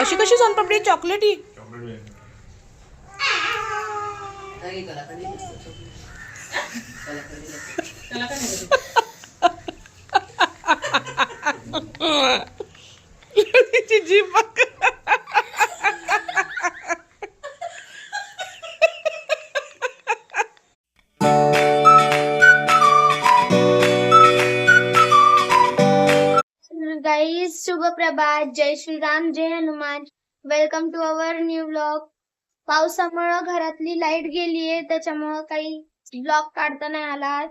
अशी कशी सोनपापडी चॉकलेटी? तिची जीभ बघ. गाइस, शुभ प्रभात, जय श्रीराम, जय Hanuman. Welcome to our new vlog. पावसामुळे घरातली लाईट गेलीये, त्याच्यामुळे काही ब्लॉग काढता नाही आला.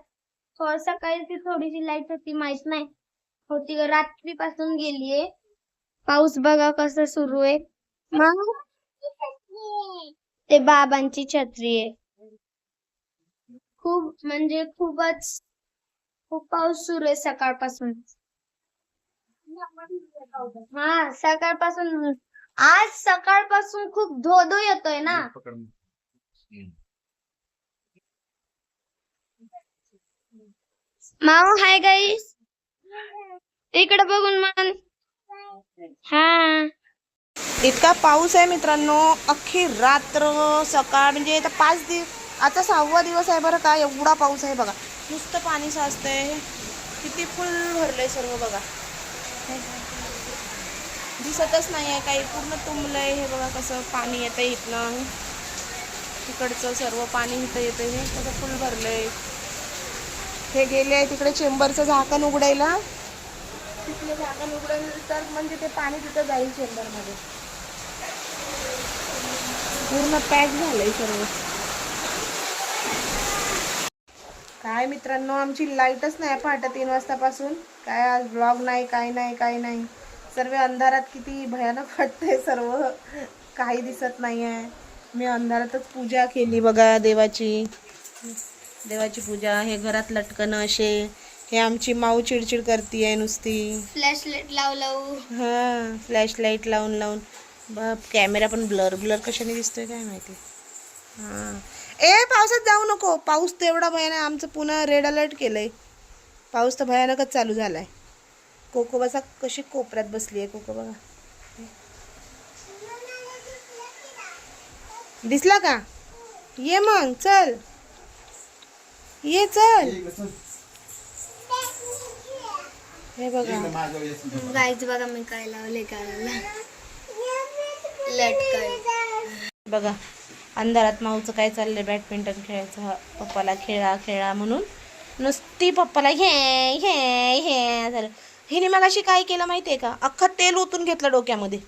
सकाळी ती थोडीशी लाईट होती, माहित नाही होती, रात्रीपासून गेलीये. पाऊस बघा कसं सुरू आहे. मग ते बाबांची छत्री आहे. खूप म्हणजे खूप पाऊस सुरू आहे सकाळपासून. हा, सकाळपासून आज सकाळपासून खूप धो येतोय ना. माऊ हाय गाईस, इकडे बघून मन. हा, इतका पाऊस आहे मित्रांनो, अख्खी रात्र सकाळ म्हणजे आता 5 दिवस, आता 6वा दिवस आहे बरं का. एवढा पाऊस आहे बघा, नुसतं पाणी साचतंय. किती फुल भरलंय सर्व बघा, दिसतच नाही आहे काही, पूर्ण तुंबलंय. हे बघा कसं पाणी येतंय इथनं, तिकडचं सर्व पाणी इथं येतंय. हे कसं फुल भरलंय. हे गेले आहे तिकडे चेंबरचं झाकण उघडायला. तिथलं झाकण उघडलं तर म्हणजे ते पाणी तिथं जाईल चेंबरमध्ये. पूर्ण पॅक झालंय सर्व. काय मित्रांनो, आमची लाईटच नाही पहाटे 3 वाजतापासून. काय आज ब्लॉग नाही, काय नाही. सर्व अंधारात किती भयानक वाटतंय सर्व, काही दिसत नाही आहे. मी अंधारातच पूजा केली बघा, देवाची पूजा. हे घरात लटकणं असे. हे आमची माऊ चिडचिड करतीये नुसती. फ्लॅश लाईट लावू. हा, फ्लॅश लाईट लावून बाप, कॅमेरा पण ब्लर कशाने दिसतोय काय माहिती. हा, पावसात जाऊ नको. पाऊस तेवढा भयानक, आमचं पुन्हा रेड अलर्ट केलंय. पाऊस तर भयानकच चालू झालाय. कोको बसा कशी कोपऱ्यात बसली आहे. कोको बघा, दिसला का? ये मग, चल ये, चल. हे बघा गाईच बघा मी काय लावले करायला. लटकन बघा, अंधारात माऊचं काय चाललंय, बॅडमिंटन खेळायचं. पप्पाला खेळा म्हणून नुसती पप्पाला घे झालं. हिने मग अशी काय केलं माहितीये का, अख्खं तेल ओतून घेतलं डोक्यामध्ये.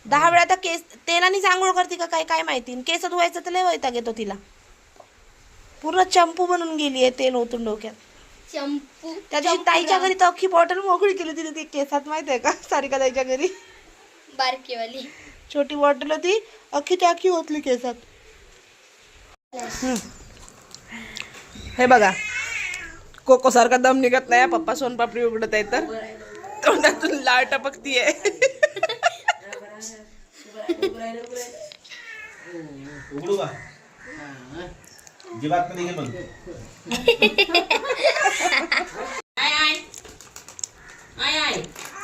10 वेळा तर केस तेलाने आंघोळ करते का काय माहिती. केस धुवायचं तर लय वैताग येतो तिला. पूर्ण चंपू बनून गेली आहे तेल ओतून डोक्यात. चंपू त्या दिवशी ताईच्या घरी तर अख्खी बॉटल मोकळी केली तिने ती केसात, माहितीये का. सारिका ताईच्या घरी बारकीवाली छोटी बॉटल होती, अख्खी ओतली केसात. हे बघा, कोको सारखा दम निघत नाही. पप्पा सोनपापडी उघडत आहे तर तोंडातून लाळ टपकतीये.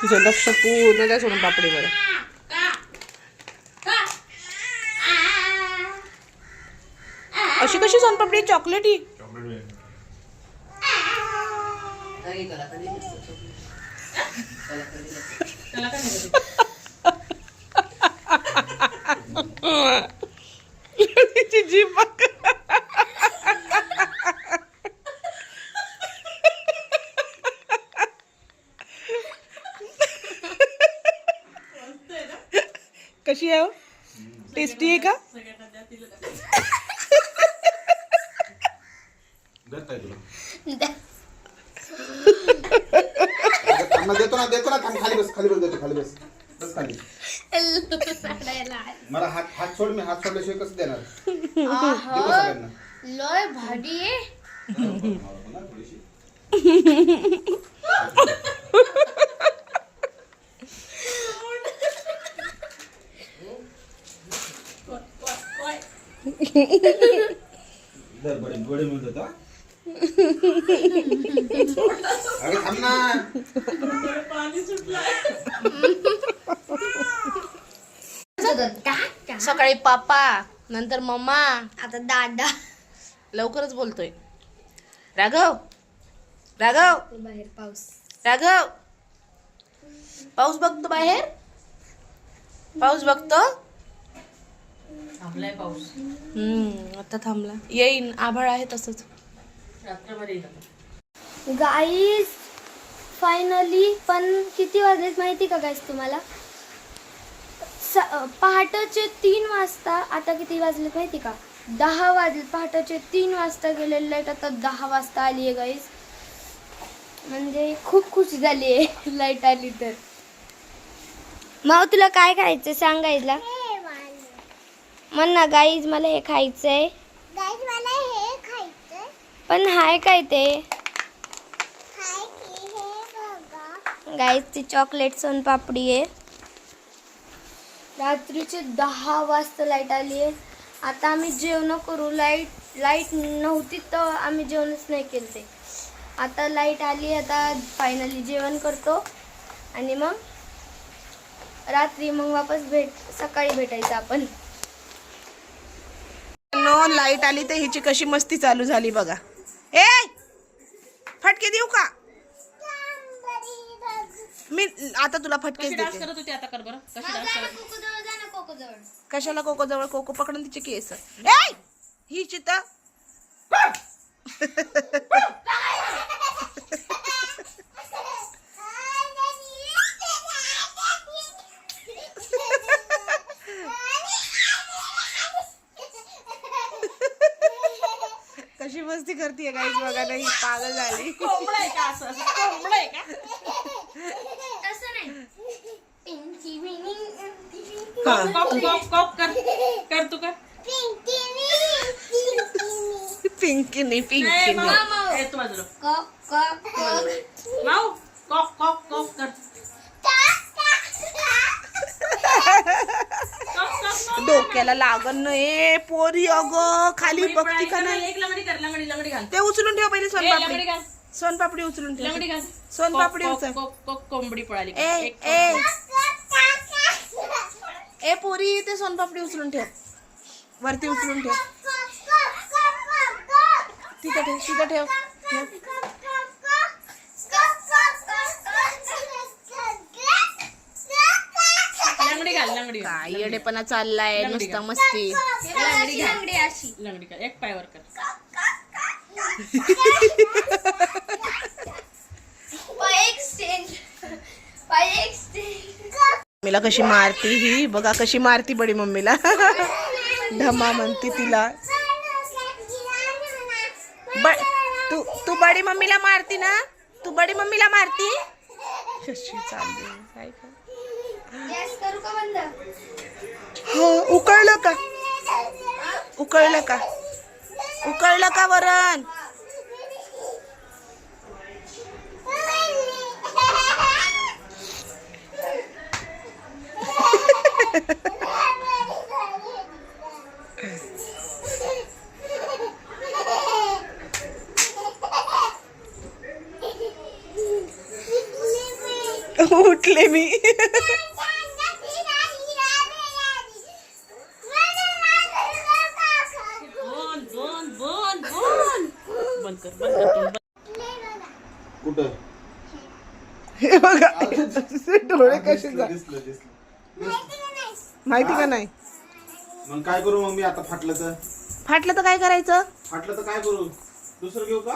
तिचं लक्ष पूर्ण त्या सोनपापडीवर. अशी कशी सोनपापडी चॉकलेटी? तिची जीभ बघ. कशी आहे? टेस्टी आहे का? देतो ना थांब, खाली बस खाली. मला हात सोड, मी हात सोडल्याशिवाय कसं देणार? लय भारी आहे. बडे म्हणत होता. अरे थांब ना. दादा. सकाळी पापा, नंतर मम्मा, आता दादा. लवकरच बोलतोय. राघव राघव बाहेर पाऊस. राघव, पाऊस बघतो बाहेर, पाऊस बघतो. थांबलाय पाऊस. आता थांबला. येईन, आभाळ आहे तसंच. रात्रभर येईल आता. गाईज फायनली पण किती वाजलेत माहिती का गाईज तुम्हाला? पहाटेचे 3 वाजता. आता किती वाजलेत माहिती का? 10 वाजले. पहाटेचे 3 वाजता गेलेली लाईट आता 10 वाजता आली आहे गाईज. म्हणजे खूप खुशी झाली आहे लाईट आली तर. माव तुला काय खायचं सांग गाईजला. म्हण ना गाईज मला हे खायचंय. पण हाय काय ते गाईज ती चॉकलेट सोनपापडी आहे. रात्रीचे 10 वाजता लाईट आली आहे. आता आम्ही जेवण करू. लाईट नव्हती तर आम्ही जेवणच नाही केलं ते. आता लाईट आली. आता फायनली जेवण करतो आणि मग रात्री मग वापस सकाळी भेटायचं आपण. नो लाईट आली तर हिची कशी मस्ती चालू झाली बघा. ए फटके देऊ का मी? आता तुला फटकेच कशी डान्स देते. करत होती आता कर बरं. कशी डान्स करत कशाला कोको जवळ? कोको पकडून तिचे केस. ए ही चिता कशी मस्ती करते गाईज बघा ना. ही पागल झाली. कोंबडं आहे का असं? असं कोंबडं आहे का? कॉक कॉक कॉक कर. कर तू कर. पिंकी नाही, ए, पिंकी नाही. माऊ. ए, तू बाजूला. माऊ कॉक कॉक कॉक कर. कॉक, कॉक, कॉक. डोक्याला लागन नाही पोरी. अगं खाली लंगडी बघती का पळाली. नाही? एक लंगडी कर. लंगडी घाल. ते उचलून ठेव पहिले. ए, लंगडी सोनपापडी घाल. सोनपापडी उचलून ठेव. लंगडी घाल. सोनपापडी कॉक, उचल. कॉक, कॉक, कोंबडी पळाली. ए एक ए ए पोरी ते सोनपापडी उचलून ठेव. वरती उचलून ठेव. तिथं ठेव, तिथं ठेव. लंगडी घाल. लंगडी घाल. काय येडेपणा चाललाय लंगडी नुसता घाल. मस्ती. लंगडी कर. एक पायावर कर. मम्मीला कशी मारती ही बघा. कशी मारती बडी मम्मीला. धमा म्हणते तिला. तू बडी मम्मीला मारती ना? तू बडी मम्मीला मारती. कशी चालली काय का? उकळलं का? उकळलं का? उकळलं का वरण? उठले मी. बंद कर. बंद कर. कुठं? हे बघा डोळे कसे दिसलं. माहिती का नाही? मग काय करू? मग मी आता फाटलं तर काय करायचं? फाटलं तर काय करू? दुसरं घेऊ का?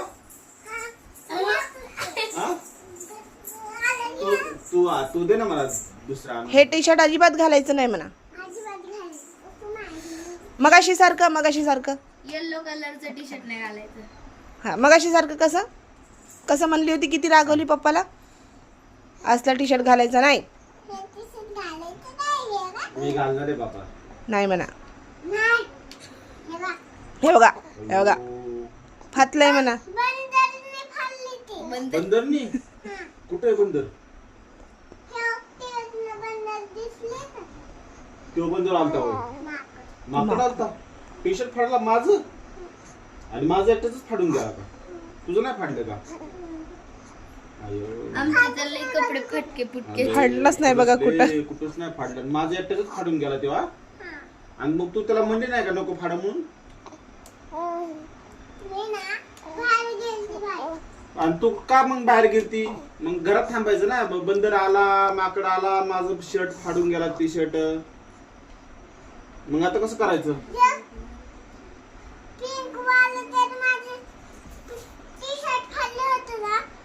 हा? तू दे ना मला दुसरा. हे टी शर्ट अजिबात घालायचं नाही म्हणा. मगाशी सारखं येलो कलरचं टी शर्ट नाही घालायचं. हा मगाशी सारखं कसं म्हणली होती? किती रागवली पप्पाला. असला टी शर्ट घालायचा नाही. मी घालणार आहे बाबा. नाही म्हणा. हे बघा फातलंय म्हणा. बंदरनी कुठे आहे बंदर? तो बंदर आलता होय. माकड आलता. टी शर्ट फाडला माझं आणि माझं एकट्याच फाडून गेला का? तुझं नाही फाडलं का? अयो. आमचे तर लई कपडे फटके फुटके अरे, फाडलंच नाही बघा कुठं. कुठंच नाही फाडलं. माझं एकट्याच फाडून गेला तेव्हा. आणि मग तू त्याला म्हणली नाही का नको फाडा म्हणून? आणि तू का मग बाहेर गेलती? मग घरात थांबायचं ना. बंदर आला, माकड आला, माझं शर्ट फाडून गेला, टी शर्ट. मग आता कसं करायचं?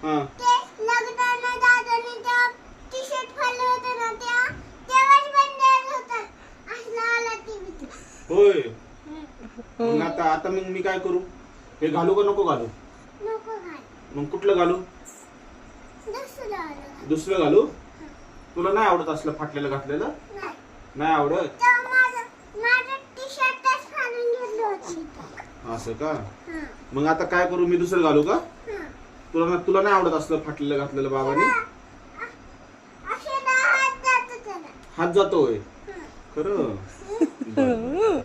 हा. होय. मग आता मग मी काय करू? हे घालू का नको घालू? मग कुठलं घालू? दुसरं घालू? तुला नाही आवडत असलं फाटलेलं घातलेलं? नाही आवडत? असं का? मग आता काय करू? मी दुसरं घालू का? तुला नाही आवडत असलं फाटलेलं घातलेलं बाबांनी? हात जातोय खरं? बरं.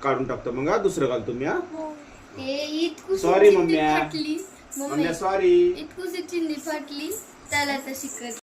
काढून टाकतो मग. दुसरं घालतो मी. सॉरी मम्म्या. मम्म्या सॉरी. इतकुशी चिंदी फाटली त्याला तशी कर.